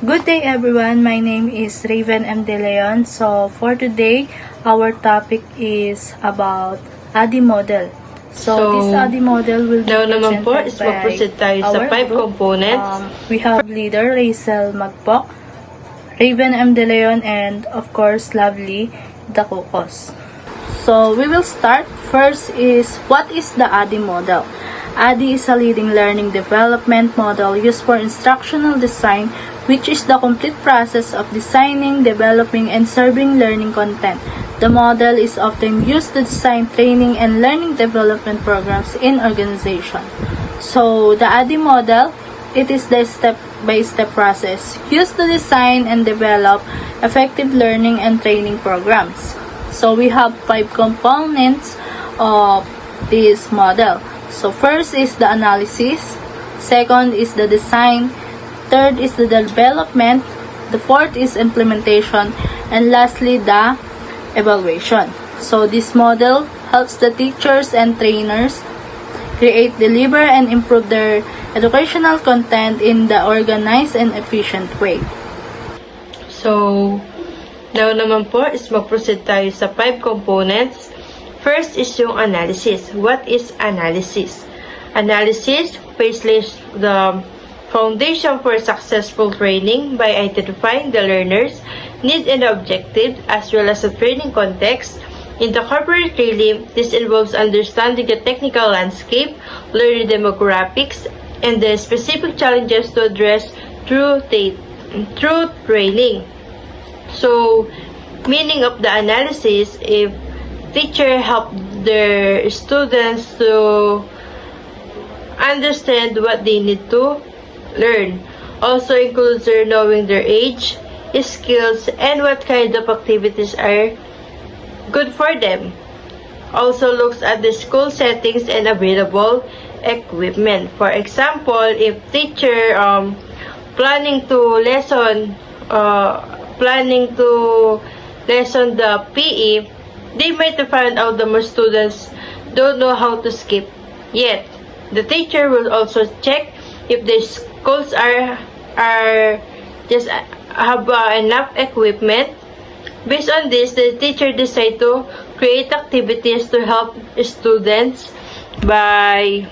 Good day everyone, my name is Raven M. De Leon. So for today, our topic is about ADDIE Model. So this ADDIE Model will be naman po is presented mag-proceed tayo by sa our 5 group. components. We have leader Rachel Magpok, Raven M. De Leon, and of course Lovely Dacocos. So we will start. First is, what is the ADDIE Model? ADDIE is a leading learning development model used for instructional design, which is the complete process of designing, developing, and serving learning content. The model is often used to design training and learning development programs in organizations. So the ADDIE model, it is the step-by-step process used to design and develop effective learning and training programs. So we have 5 components of this model. So first is the analysis, second is the design, third is the development, the fourth is implementation, and lastly the evaluation. So this model helps the teachers and trainers create, deliver, and improve their educational content in the organized and efficient way. So, now naman po is mag-proceed tayo sa 5 components. First is yung analysis. What is analysis? Analysis places the foundation for successful training by identifying the learner's needs and objectives as well as the training context. In the corporate realm, this involves understanding the technical landscape, learning demographics, and the specific challenges to address through training. So, meaning of the analysis, if teacher help their students to understand what they need to learn. Also includes their knowing their age, skills, and what kind of activities are good for them. Also looks at the school settings and available equipment. For example, if teacher planning to lesson the PE, they might find out that most students don't know how to skip yet. The teacher will also check if the schools are just have enough equipment. Based on this, the teacher decide to create activities to help students by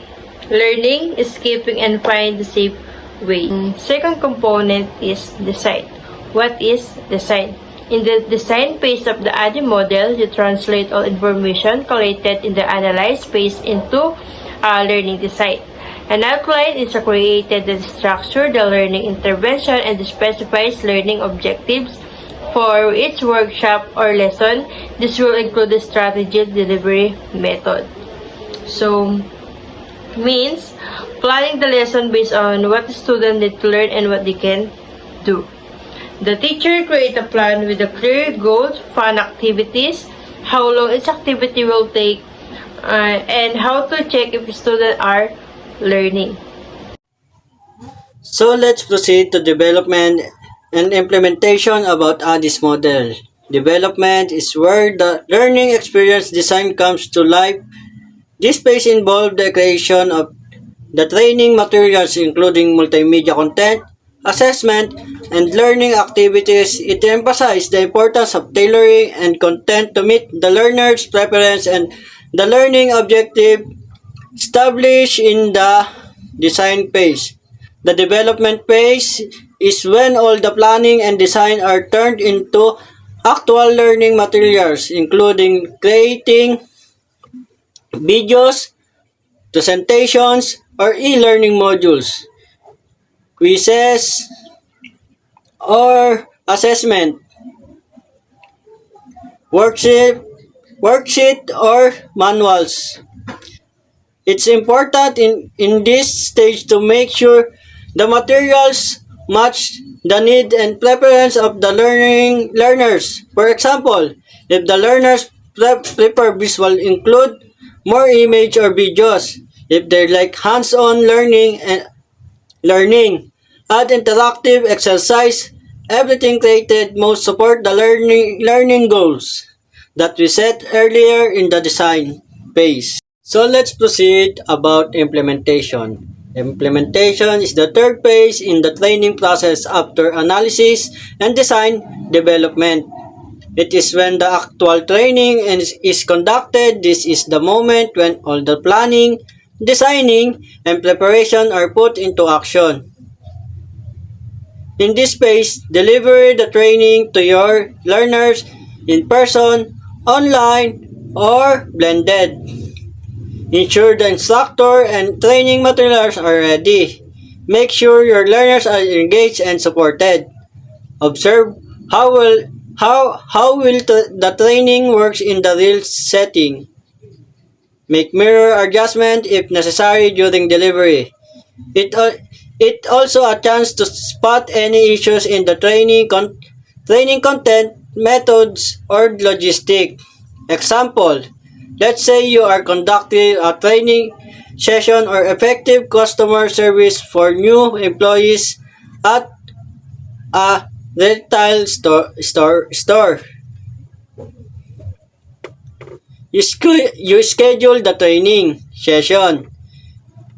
learning, skipping, and find the safe way. Second component is design. What is design? In the design phase of the ADDIE model, you translate all information collected in the analyze phase into learning design. An outline is created that structures the learning intervention and specifies learning objectives for each workshop or lesson. This will include the strategy delivery method. So, means planning the lesson based on what the student need to learn and what they can do. The teacher create a plan with the clear goals, fun activities, how long each activity will take, and how to check if students are learning. So let's proceed to development and implementation about ADDIE's model. Development is where the learning experience design comes to life. This phase involves the creation of the training materials including multimedia content, assessment, and learning activities. It emphasizes the importance of tailoring and content to meet the learner's preference and the learning objective established in the design phase. The development phase is when all the planning and design are turned into actual learning materials, including creating videos, presentations, or e-learning modules, quizzes, or assessment, worksheet or manuals. It's important in this stage to make sure the materials match the need and preference of the learners. For example, if the learners prefer visual, include more image or videos. If they like hands-on learning, add interactive exercise. Everything created must support the learning goals that we set earlier in the design phase. So let's proceed about implementation. Implementation is the third phase in the training process after analysis and design development. It is when the actual training is conducted. This is the moment when all the planning, designing, and preparation are put into action. In this phase, deliver the training to your learners in person, online, or blended. Ensure the instructor and training materials are ready. Make sure your learners are engaged and supported. Observe how will the training works in the real setting. Make mirror adjustment if necessary during delivery. It also a chance to spot any issues in the training content, methods, or logistic. Example, let's say you are conducting a training session or effective customer service for new employees at a retail store. You schedule the training session.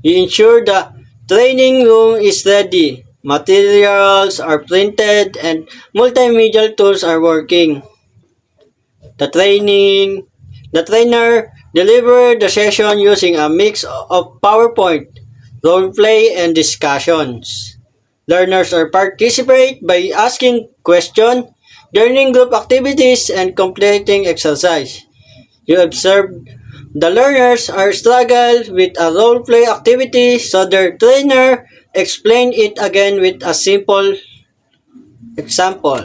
You ensure the training room is ready. Materials are printed and multimedia tools are working. The trainer delivered the session using a mix of PowerPoint, roleplay, and discussions. Learners are participate by asking questions, joining group activities, and completing exercise. You observe the learners are struggle with a role play activity, so their trainer explain it again with a simple example.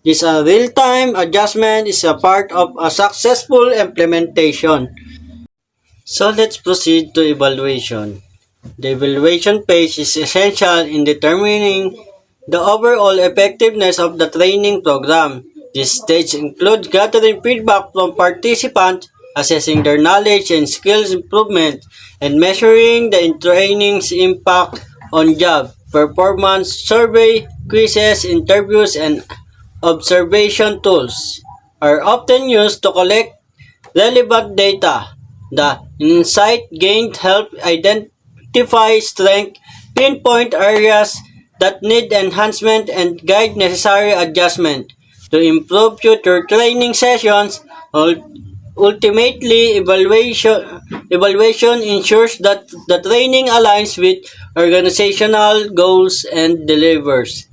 This real-time adjustment is a part of a successful implementation. So let's proceed to evaluation. The evaluation phase is essential in determining the overall effectiveness of the training program. This stage includes gathering feedback from participants, assessing their knowledge and skills improvement, and measuring the training's impact on job performance. Survey, quizzes, interviews, and observation tools are often used to collect relevant data. The insight gained help identify strengths, pinpoint areas that need enhancement, and guide necessary adjustment to improve future training sessions. Ultimately, evaluation ensures that the training aligns with organizational goals and delivers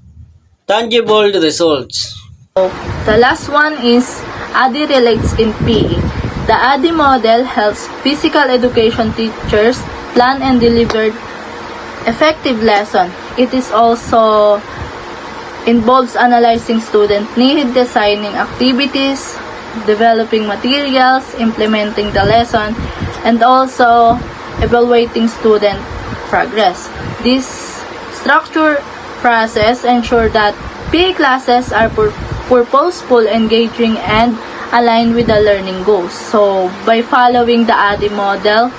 tangible results. The last one is ADDIE relates in PE. The ADDIE model helps physical education teachers plan and deliver effective lesson. It is also involves analyzing student need, designing activities, developing materials, implementing the lesson, and also evaluating student progress. This structure process ensure that PE classes are purposeful, engaging, and aligned with the learning goals. So, by following the ADDIE model,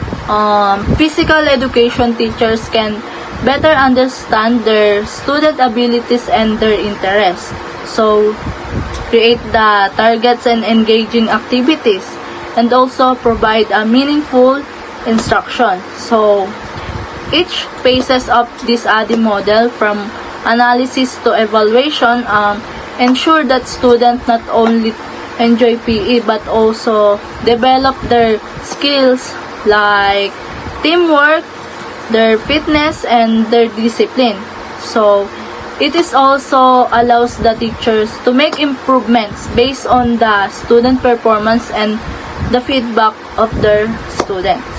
physical education teachers can better understand their student abilities and their interests. So, create the targets and engaging activities, and also provide a meaningful instruction. So, each phases of this ADDIE model, from analysis to evaluation, ensure that students not only enjoy PE but also develop their skills like teamwork, their fitness, and their discipline. So, it is also allows the teachers to make improvements based on the student performance and the feedback of their students.